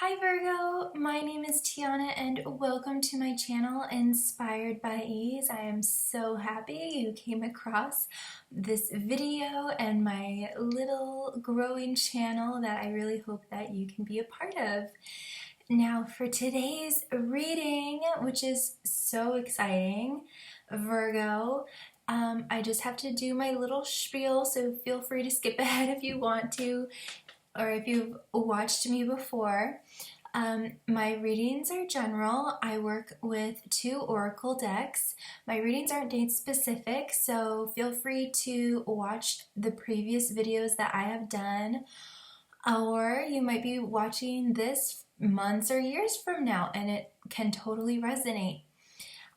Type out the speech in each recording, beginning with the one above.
Hi Virgo, my name is Tiana and welcome to my channel Inspired by Ease. I am so happy you came across this video and my little growing channel that I really hope that you can be a part of. Now for today's reading, which is so exciting, Virgo, I just have to do my little spiel, so feel free to skip ahead if you want to, or if you've watched me before. My readings are general. I work with 2 oracle decks. My readings aren't date specific, so feel free to watch the previous videos that I have done, or you might be watching this months or years from now and it can totally resonate.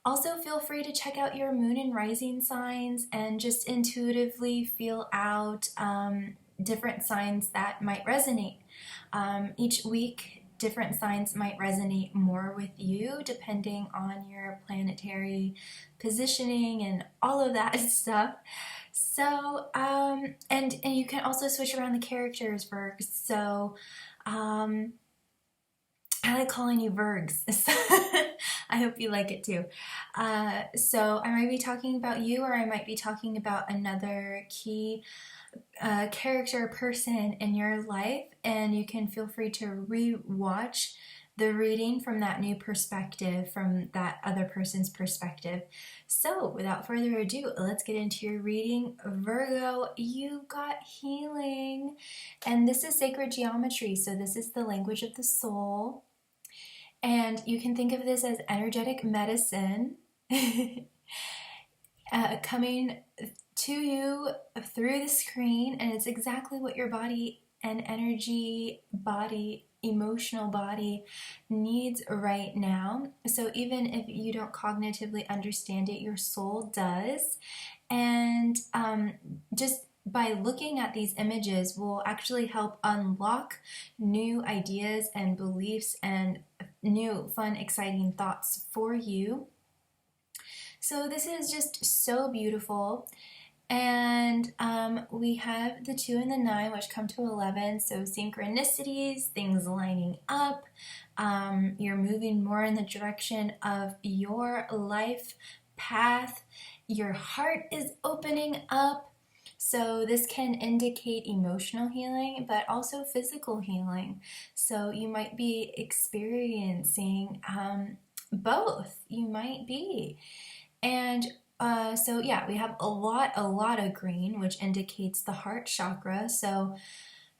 Also, feel free to check out your moon and rising signs and just intuitively feel out different signs that might resonate. Each week, different signs might resonate more with you depending on your planetary positioning and all of that stuff. So, and you can also switch around the characters, Virg. So, I like calling you Virgs. I hope you like it too. So I might be talking about you, or I might be talking about another key character person in your life, and you can feel free to re-watch the reading from that new perspective, from that other person's perspective. So without further ado, let's get into your reading. Virgo, you got healing, and this is sacred geometry, so this is the language of the soul, and you can think of this as energetic medicine coming to you through the screen, and it's exactly what your body and energy body, emotional body needs right now. So even if you don't cognitively understand it, your soul does. And just by looking at these images will actually help unlock new ideas and beliefs and new fun exciting thoughts for you. So this is just so beautiful. And we have the 2 and the 9, which come to 11. So synchronicities, things lining up. You're moving more in the direction of your life path. Your heart is opening up. So this can indicate emotional healing, but also physical healing. So you might be experiencing both. You might be. And so yeah, we have a lot of green, which indicates the heart chakra. So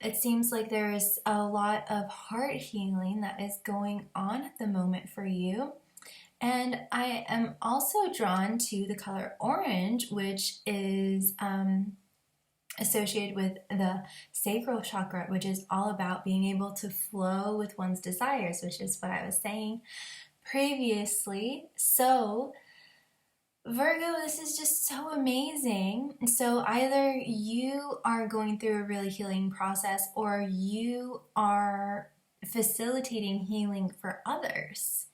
it seems like there is a lot of heart healing that is going on at the moment for you. And I am also drawn to the color orange, which is associated with the sacral chakra, which is all about being able to flow with one's desires, which is what I was saying previously. So Virgo, this is just so amazing. So either you are going through a really healing process, or you are facilitating healing for others.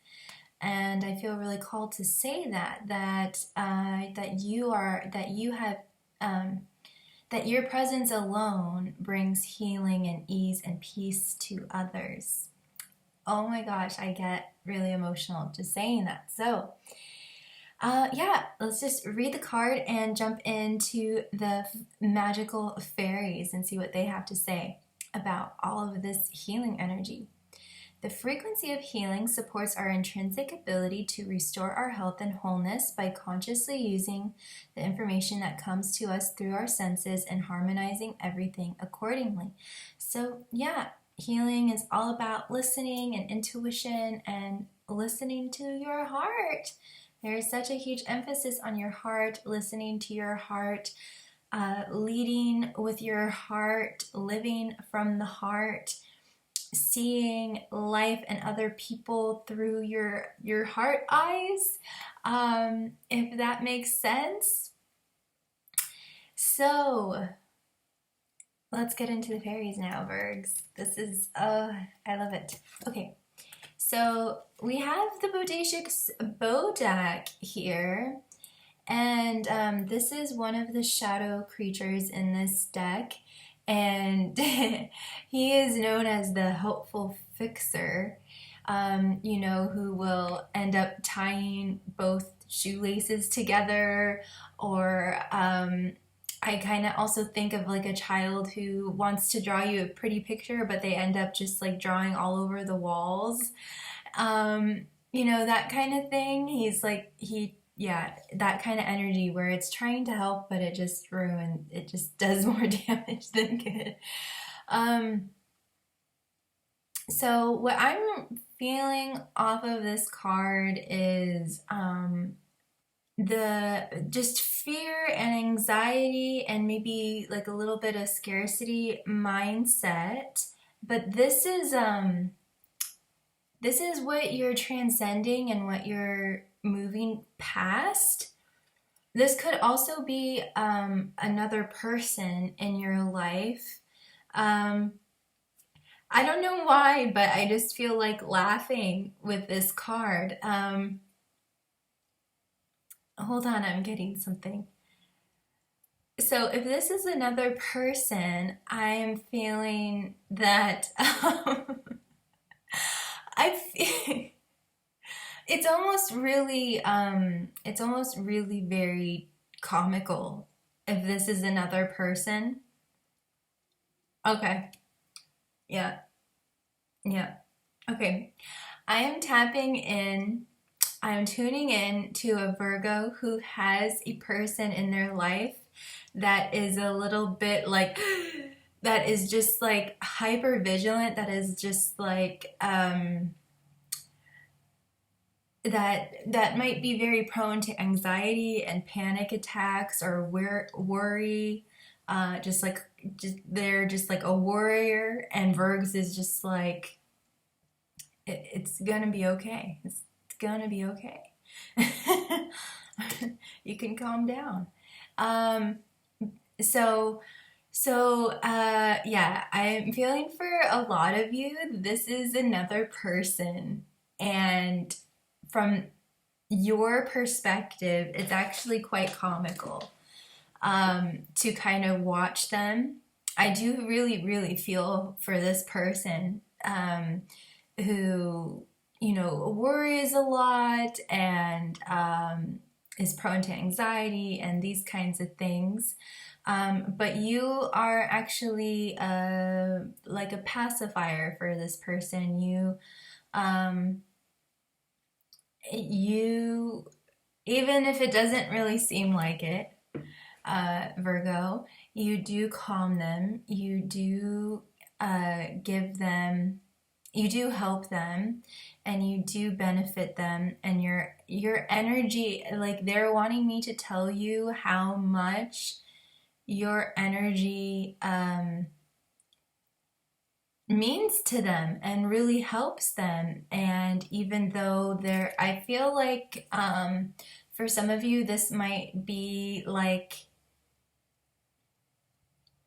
And I feel really called to say that your presence alone brings healing and ease and peace to others. Oh my gosh, I get really emotional just saying that. So yeah, let's just read the card and jump into the magical fairies and see what they have to say about all of this healing energy. The frequency of healing supports our intrinsic ability to restore our health and wholeness by consciously using the information that comes to us through our senses and harmonizing everything accordingly. So yeah, healing is all about listening and intuition and listening to your heart. There is such a huge emphasis on your heart, listening to your heart, leading with your heart, living from the heart, seeing life and other people through your heart eyes, if that makes sense. So let's get into the fairies now, Virgs. This is, I love it. Okay. So we have the Bodacious Bodak here, and this is one of the shadow creatures in this deck, and he is known as the helpful fixer, you know, who will end up tying both shoelaces together, or I kind of also think of like a child who wants to draw you a pretty picture, but they end up just like drawing all over the walls. You know, that kind of thing. He's like, yeah, that kind of energy where it's trying to help, but it just does more damage than good. Um, so what I'm feeling off of this card is the just fear and anxiety and maybe like a little bit of scarcity mindset. But this is what you're transcending and what you're moving past. This could also be another person in your life. I don't know why, but I just feel like laughing with this card. Hold on, I'm getting something. So if this is another person, I'm feeling that I feel, it's almost really very comical if this is another person. Okay. Yeah. Yeah. Okay. I am tapping in. I'm tuning in to a Virgo who has a person in their life that is a little bit like, that is just like hyper vigilant, that is just like, that might be very prone to anxiety and panic attacks or worry. They're just like a warrior, and Virgs is just like it's gonna be okay. It's gonna be okay. You can calm down. Um, so yeah, I'm feeling for a lot of you. This is another person, and from your perspective, it's actually quite comical to kind of watch them. I do really, really feel for this person who, you know, worries a lot and is prone to anxiety and these kinds of things. But you are actually like a pacifier for this person. You, even if it doesn't really seem like it, Virgo, you do calm them, you do give them, you do help them, and you do benefit them, and your energy, like they're wanting me to tell you how much your energy means to them and really helps them. And even though I feel like for some of you this might be like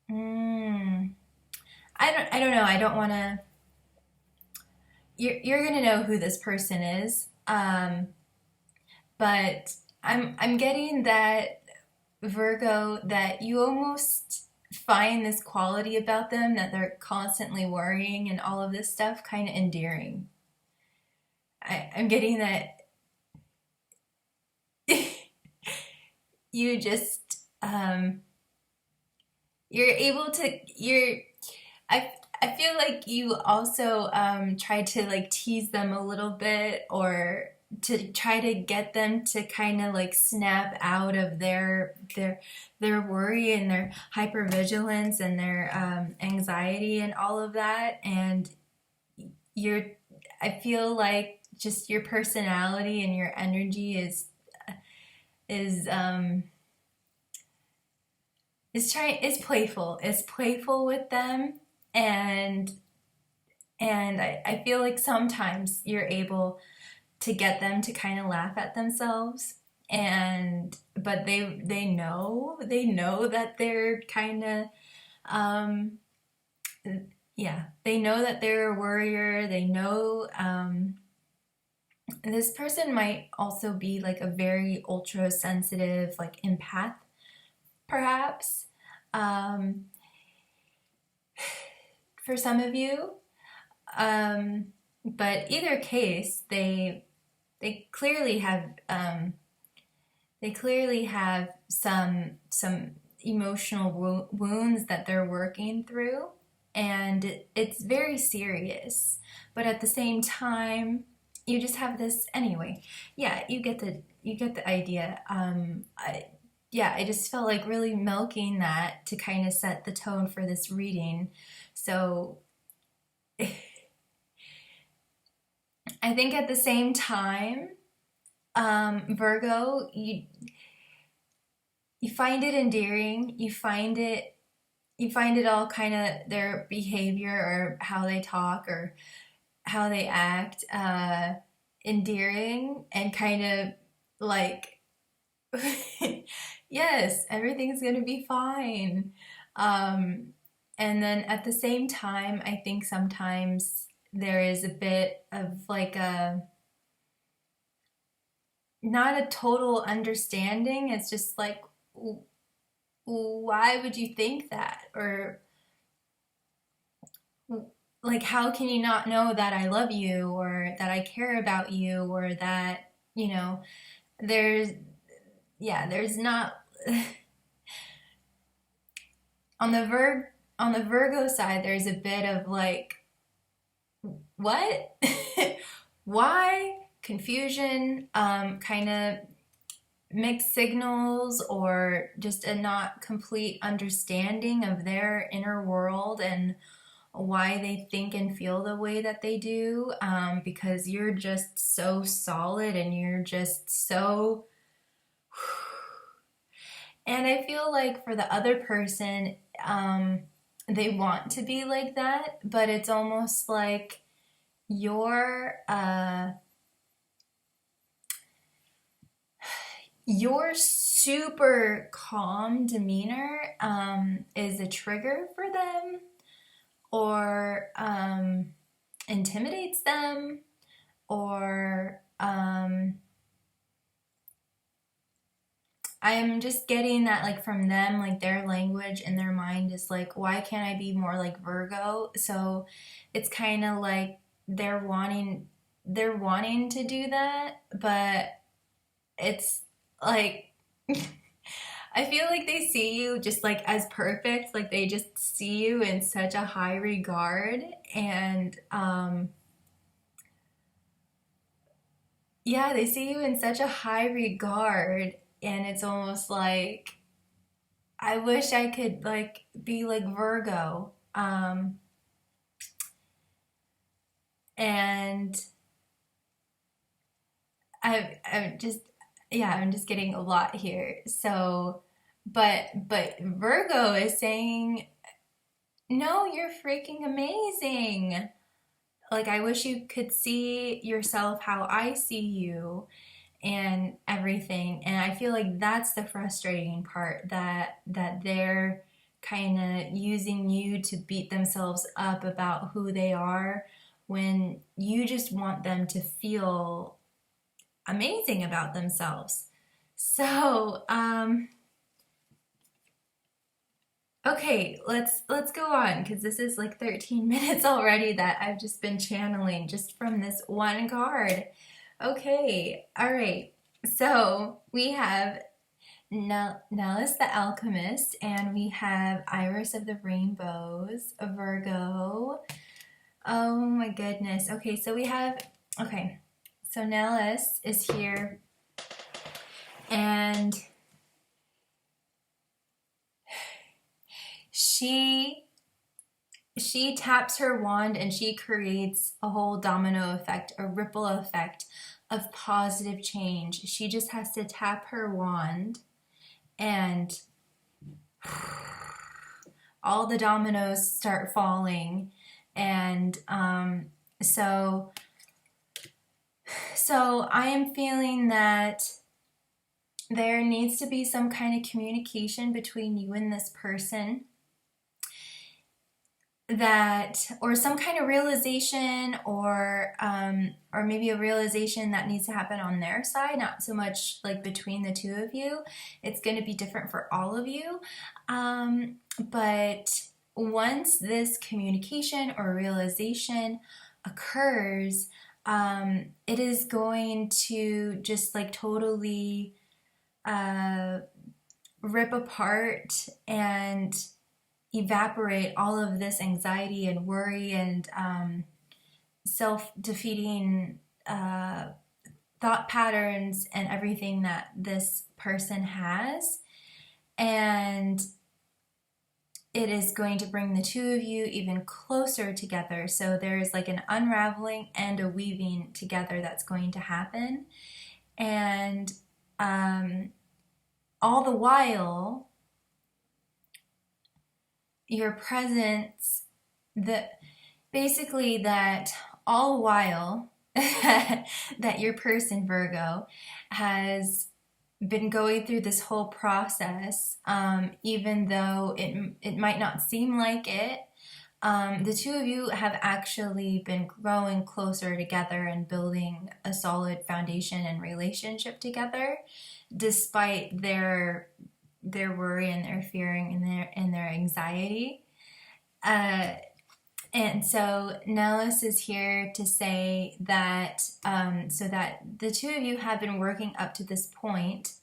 I don't know, I don't want to, you're gonna know who this person is, but I'm getting that, Virgo, that you almost find this quality about them, that they're constantly worrying and all of this stuff, kind of endearing. I'm getting that you just you're able to I feel like you also try to like tease them a little bit, or to try to get them to kind of like snap out of their worry and their hypervigilance and their anxiety and all of that. And I feel like just your personality and your energy is is playful. It's playful with them, and I feel like sometimes you're able to get them to kind of laugh at themselves, and but they know that they're kind of yeah, they know that they're a worrier. They know this person might also be like a very ultra sensitive, like empath, perhaps. Um, for some of you. But either case, they clearly have some emotional wounds that they're working through, and it's very serious. But at the same time, you just have this anyway. Yeah, you get the idea. I just felt like really milking that to kind of set the tone for this reading. So I think at the same time, Virgo, you find it endearing. You find it all kind of their behavior or how they talk or how they act endearing and kind of like, yes, everything's gonna be fine. And then at the same time, I think sometimes there is a bit of like not a total understanding. It's just like, why would you think that? Or like, how can you not know that I love you or that I care about you or that, there's not on the Virgo side, there's a bit of like, what? Why? Confusion, kind of mixed signals, or just a not complete understanding of their inner world and why they think and feel the way that they do, because you're just so solid and you're just so... And I feel like for the other person, they want to be like that, but it's almost like your super calm demeanor is a trigger for them, or intimidates them, or I'm just getting that like from them, like their language and their mind is like, why can't I be more like Virgo? So it's kind of like they're wanting to do that, but it's like I feel like they see you just like as perfect, like they just see you in such a high regard, and yeah, they see you in such a high regard, and it's almost like I wish I could like be like Virgo. And I'm just, yeah, I'm just getting a lot here. So, but Virgo is saying, no, you're freaking amazing. Like, I wish you could see yourself how I see you and everything. And I feel like that's the frustrating part, that they're kind of using you to beat themselves up about who they are when you just want them to feel amazing about themselves. So, okay, let's go on, because this is like 13 minutes already that I've just been channeling just from this one card. Okay, all right. So we have Nellis the Alchemist, and we have Iris of the Rainbows, a Virgo. Oh my goodness. Okay, so we have, okay, so Nellis is here, and she taps her wand and she creates a whole domino effect, a ripple effect of positive change. She just has to tap her wand and all the dominoes start falling. And so I am feeling that there needs to be some kind of communication between you and this person, that, or some kind of realization, or maybe a realization that needs to happen on their side, not so much like between the two of you. It's going to be different for all of you, but once this communication or realization occurs, it is going to just like totally rip apart and evaporate all of this anxiety and worry and self-defeating thought patterns and everything that this person has. And it is going to bring the two of you even closer together. So there's like an unraveling and a weaving together that's going to happen. And all the while, your presence, basically that all the while that your person, Virgo, has been going through this whole process, even though it might not seem like it, the two of you have actually been growing closer together and building a solid foundation and relationship together, despite their worry and their fearing and their anxiety. And so Nellis is here to say that, so that the two of you have been working up to this point,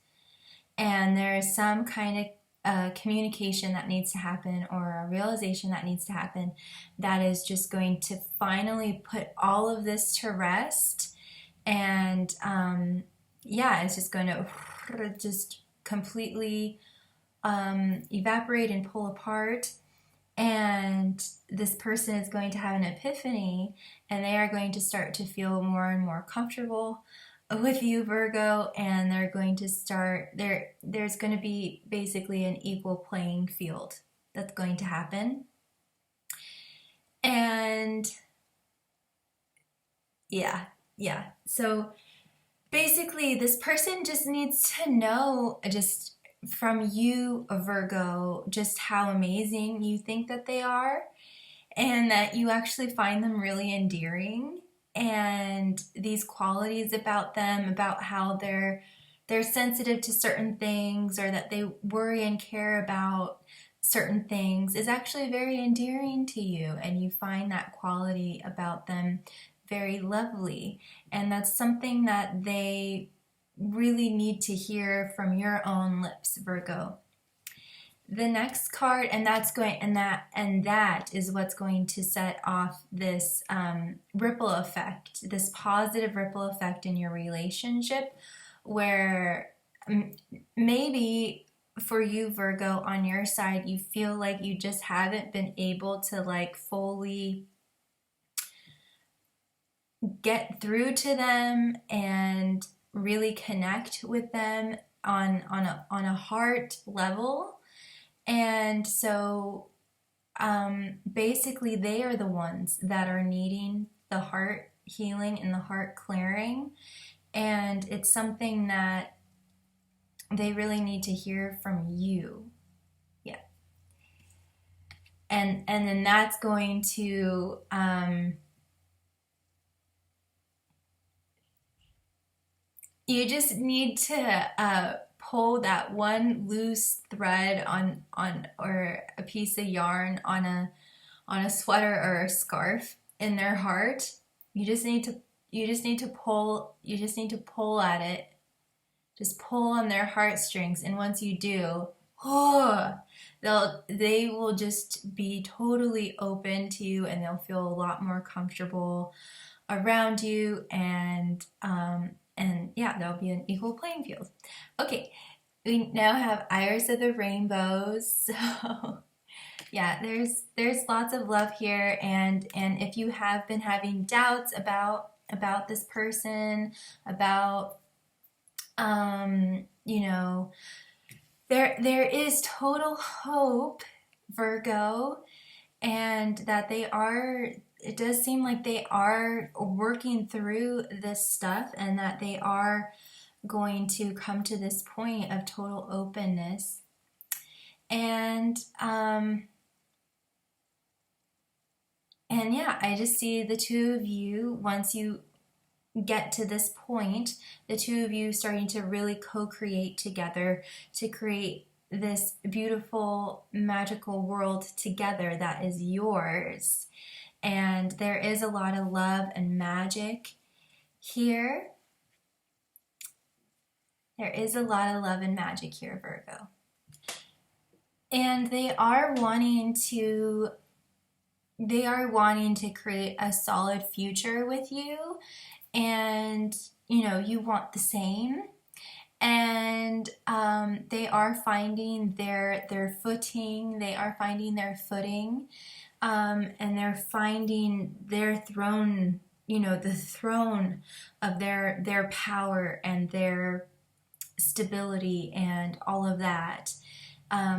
and there is some kind of communication that needs to happen, or a realization that needs to happen, that is just going to finally put all of this to rest. And yeah, it's just going to just completely evaporate and pull apart. And this person is going to have an epiphany, and they are going to start to feel more and more comfortable with you, Virgo, and they're going to start, there's going to be basically an equal playing field that's going to happen. And yeah. So basically this person just needs to know, just from you, Virgo, just how amazing you think that they are, and that you actually find them really endearing, and these qualities about them, about how they're sensitive to certain things, or that they worry and care about certain things, is actually very endearing to you, and you find that quality about them very lovely. And that's something that they really need to hear from your own lips, Virgo. The next card, and that is what's going to set off this ripple effect, this positive ripple effect in your relationship, where maybe for you, Virgo, on your side, you feel like you just haven't been able to like fully get through to them and really connect with them on a heart level. And so basically they are the ones that are needing the heart healing and the heart clearing, and it's something that they really need to hear from you. Yeah. And then that's going to you just need to pull that one loose thread on or a piece of yarn on a sweater or a scarf in their heart. You just need to pull at it. Just pull on their heartstrings, and once you do, they will just be totally open to you, and they'll feel a lot more comfortable around you, and yeah, there'll be an equal playing field. Okay, we now have Iris of the Rainbows. So yeah, there's lots of love here, and if you have been having doubts about this person, about you know, there is total hope, Virgo, and that it does seem like they are working through this stuff, and that they are going to come to this point of total openness. And yeah, I just see the two of you, once you get to this point, the two of you starting to really co-create together to create this beautiful, magical world together that is yours. And there is a lot of love and magic here. There is a lot of love and magic here, Virgo. And they are wanting to create a solid future with you, and you want the same. And they are finding their footing. They are finding their footing, and they're finding their throne. The throne of their power and their stability and all of that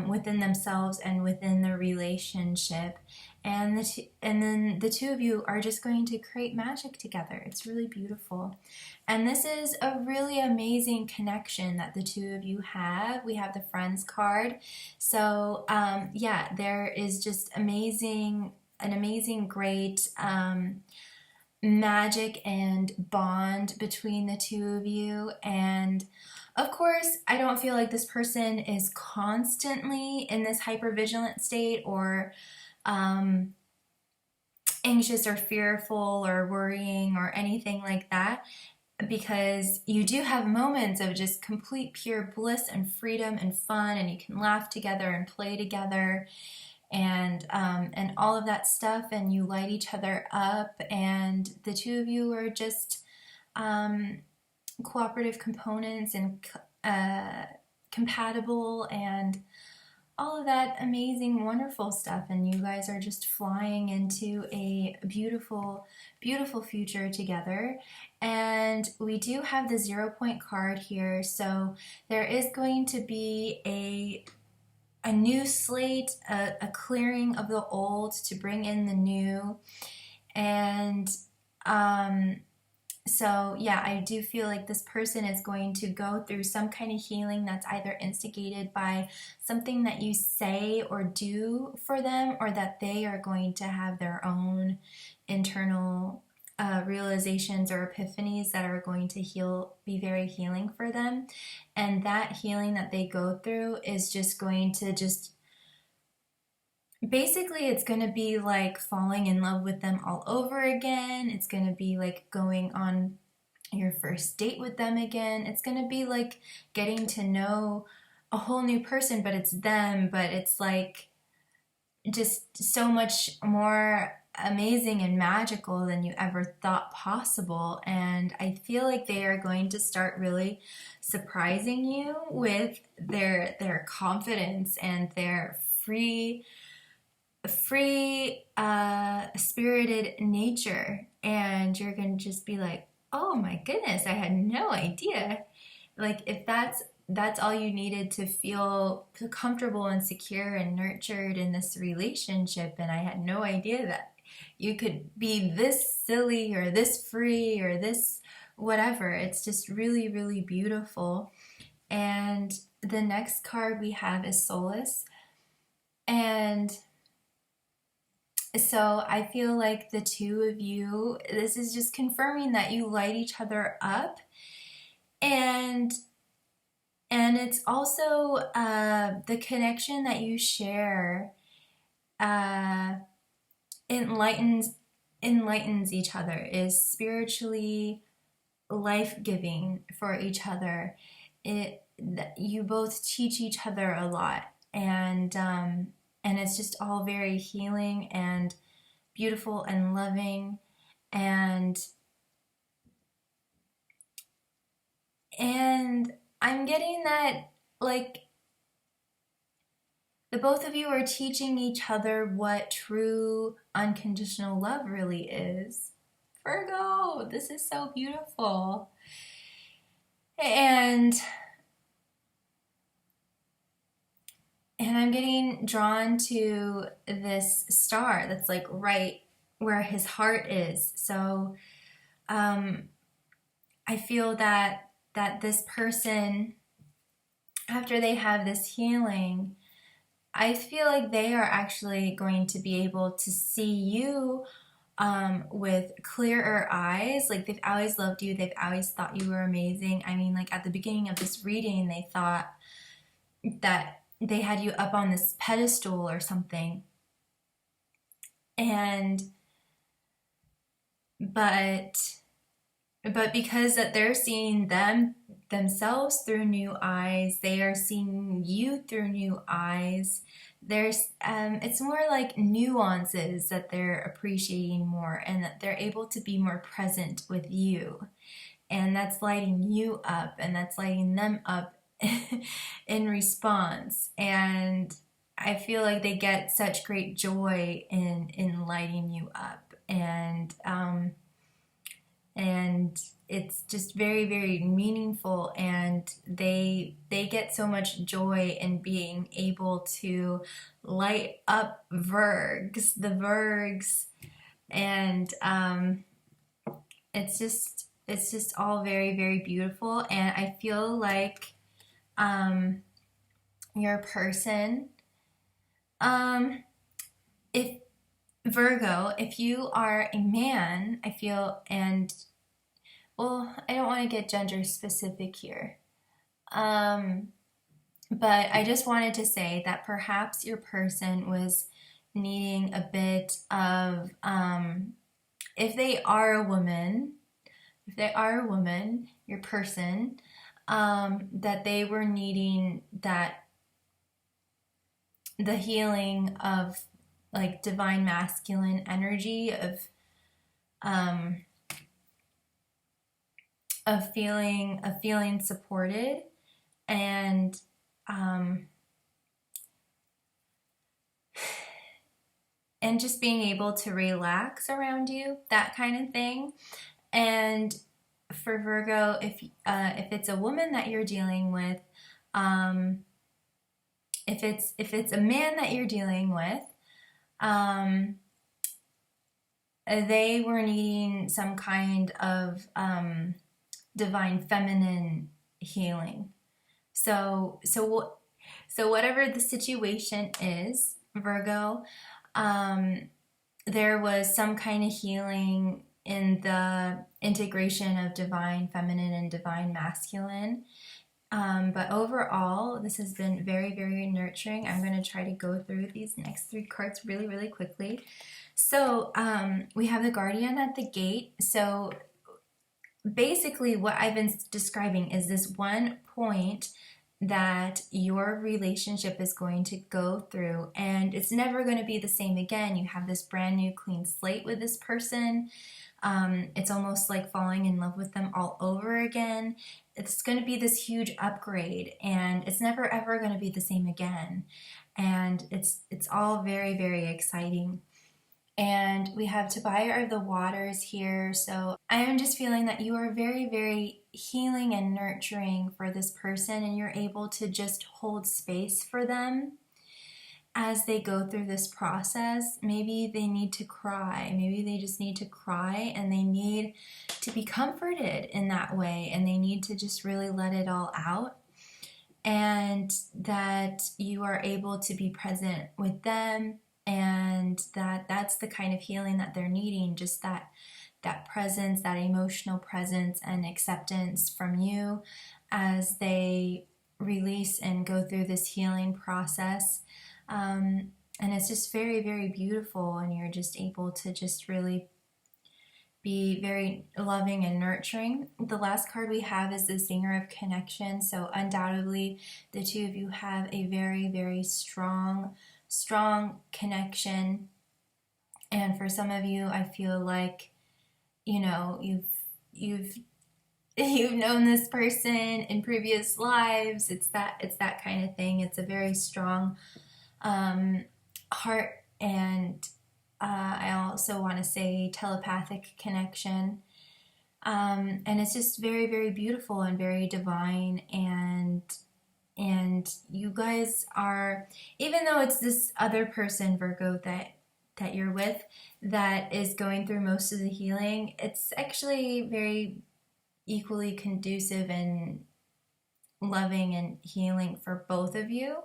within themselves and within the relationship. And then the two of you are just going to create magic together. It's really beautiful. And this is a really amazing connection that the two of you have. We have the Friends card. So yeah, there is just an amazing, great magic and bond between the two of you. And of course, I don't feel like this person is constantly in this hypervigilant state or anxious or fearful or worrying or anything like that, because you do have moments of just complete pure bliss and freedom and fun, and you can laugh together and play together and all of that stuff, and you light each other up, and the two of you are just cooperative components and compatible and all of that amazing, wonderful stuff. And you guys are just flying into a beautiful, beautiful future together. And we do have the 0-point card here. So there is going to be a new slate, a clearing of the old to bring in the new. And so yeah, I do feel like this person is going to go through some kind of healing that's either instigated by something that you say or do for them, or that they are going to have their own internal realizations or epiphanies that are going to be very healing for them. And that healing that they go through is just going to basically, it's going to be like falling in love with them all over again. It's going to be like going on your first date with them again. It's going to be like getting to know a whole new person, but it's them, but it's like just so much more amazing and magical than you ever thought possible. And I feel like they are going to start really surprising you with their confidence and their free spirited nature, and you're gonna just be like, oh my goodness, I had no idea. Like, if that's all you needed to feel comfortable and secure and nurtured in this relationship, and I had no idea that you could be this silly or this free or this whatever. It's just really, really beautiful. And the next card we have is Solace. And so I feel like the two of you, this is just confirming that you light each other up, and it's also the connection that you share enlightens each other, is spiritually life-giving for each other. You both teach each other a lot, and it's just all very healing and beautiful and loving. And I'm getting that, like, the both of you are teaching each other what true unconditional love really is. Virgo, this is so beautiful. And I'm getting drawn to this star that's like right where his heart is. So I feel that this person, after they have this healing, I feel like they are actually going to be able to see you with clearer eyes. Like, they've always loved you. They've always thought you were amazing. I mean, like, at the beginning of this reading, they thought that they had you up on this pedestal or something. And but because that they're seeing themselves through new eyes, they are seeing you through new eyes. There's it's more like nuances that they're appreciating more, and that they're able to be more present with you, and that's lighting you up, and that's lighting them up in response. And I feel like they get such great joy in lighting you up, and it's just very, very meaningful, and they get so much joy in being able to light up the Virgs, and it's just all very, very beautiful. And I feel like your person, if Virgo, if you are a man, I feel, and well, I don't want to get gender specific here. But I just wanted to say that perhaps your person was needing a bit of, if they are a woman, your person, that they were needing the healing of like divine masculine energy, of feeling supported, and just being able to relax around you, that kind of thing. And for Virgo, if it's a woman that you're dealing with, if it's a man that you're dealing with, they were needing some kind of divine feminine healing. So whatever the situation is, Virgo, there was some kind of healing in the integration of divine feminine and divine masculine. But overall, this has been very, very nurturing. I'm going to try to go through these next 3 cards really, really quickly. So we have the Guardian at the gate. So basically what I've been describing is this one point that your relationship is going to go through, and it's never going to be the same again. You have this brand new clean slate with this person. It's almost like falling in love with them all over again. It's going to be this huge upgrade, and it's never ever going to be the same again. And it's all very, very exciting. And we have Tobiah of the Waters here. So I am just feeling that you are very, very healing and nurturing for this person, and you're able to just hold space for them as they go through this process. Maybe they need to cry. Maybe they just need to cry, and they need to be comforted in that way, and they need to just really let it all out. And that you are able to be present with them, and that's the kind of healing that they're needing, just that presence, that emotional presence and acceptance from you as they release and go through this healing process. And it's just very, very beautiful, and you're just able to just really be very loving and nurturing. The last card we have is the Singer of Connection. So undoubtedly the two of you have a very, very strong connection. And for some of you, I feel like, you know, you've known this person in previous lives. It's that kind of thing. It's a very strong heart, and I also want to say telepathic connection. And it's just very, very beautiful and very divine. And you guys are, even though it's this other person, Virgo, that you're with, that is going through most of the healing, it's actually very equally conducive and loving and healing for both of you.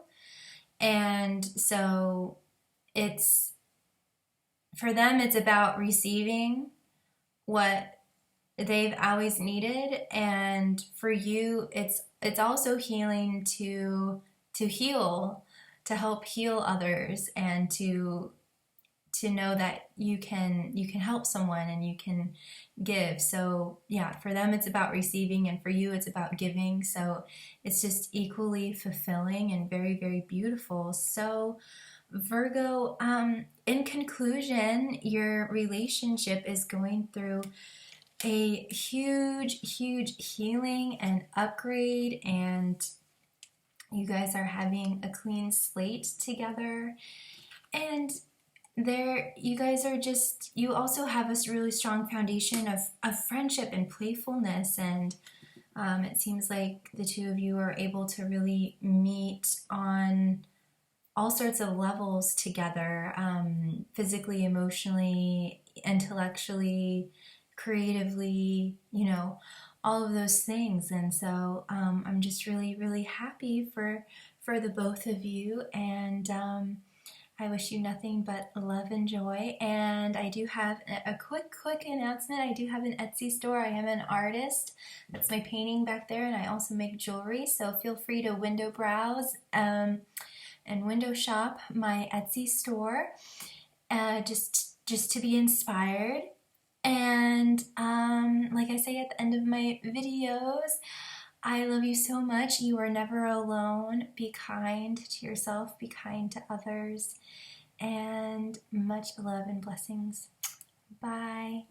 And so it's, for them, it's about receiving what they've always needed, and for you, it's also healing to heal help heal others, and to know that you can help someone and you can give. So yeah, for them it's about receiving, and for you it's about giving. So it's just equally fulfilling and very, very beautiful. So Virgo, in conclusion, your relationship is going through a huge, huge healing and upgrade, and you guys are having a clean slate together. And you guys are just, you also have a really strong foundation of friendship and playfulness, and it seems like the two of you are able to really meet on all sorts of levels together, physically, emotionally, intellectually, creatively, all of those things. And so I'm just really, really happy for the both of you, and I wish you nothing but love and joy. And I do have a quick announcement. I do have an Etsy store. I am an artist. That's my painting back there, and I also make jewelry. So feel free to window browse and window shop my Etsy store, just to be inspired. And like I say at the end of my videos, I love you so much. You are never alone. Be kind to yourself, be kind to others, and much love and blessings. Bye.